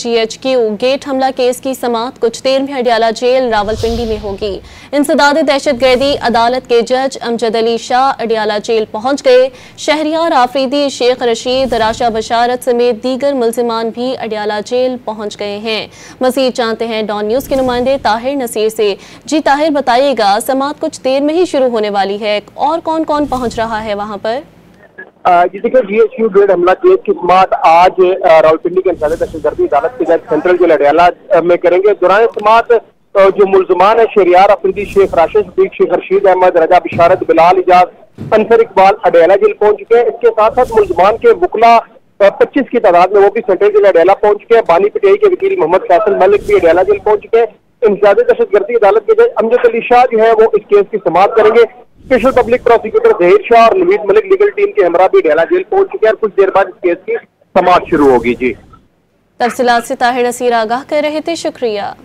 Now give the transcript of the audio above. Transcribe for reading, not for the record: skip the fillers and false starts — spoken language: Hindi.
GHQ गेट हमला केस की समाअत कुछ देर में अडियाला जेल रावलपिंडी में होगी। इंसदाद दहशतगर्दी अदालत के जज अमजद अली शाह अडियाला जेल पहुंच गए। शहरियार आफरीदी, शेख रशीद, राशा बशारत समेत दीगर मुल्जिमान भी अडियाला जेल पहुंच गए हैं। मजीद जानते हैं डॉन न्यूज के नुमाइंदे ताहिर नसीर से। जी ताहिर, बताइएगा, समाअत कुछ देर में ही शुरू होने वाली है और कौन कौन पहुंच रहा है वहां पर? GHQ गेट हमला केस की समाअत आज रावलपिंडी के इंसदाद दहशतगर्दी अदालत के जज सेंट्रल जेल अडियाला में करेंगे। दौरान समाअत जो मुल्जिमान है शहरियार अफरीदी, शेख राशिद सदीक, शेख रशीद अहमद, रजा बिशारत, बिलाल इजाज, अंसर इकबाल अडियाला जेल पहुंच चुके हैं। इसके साथ साथ मुल्जिमान के वकला 25 की तादाद में वो भी सेंट्रल जेल अडियाला पहुंच चुके हैं। बानी पीटीआई के वकील मोहम्मद फैसल मलिक भी अडियाला जेल पहुंच चुके हैं। इंसदाद दहशतगर्दी अदालत के जज अमजद अली शाह जो है वो इस केस की समाअत करेंगे। Special public prosecutor Zaheer Shah और नवीद मलिक लीगल टीम के हमरा भी अडियाला जेल पहुंच चुके हैं और कुछ देर बाद इस केस की समाअत शुरू होगी। जी, तफसीलात से ताहिर नसीर आगाह कर रहे थे, शुक्रिया।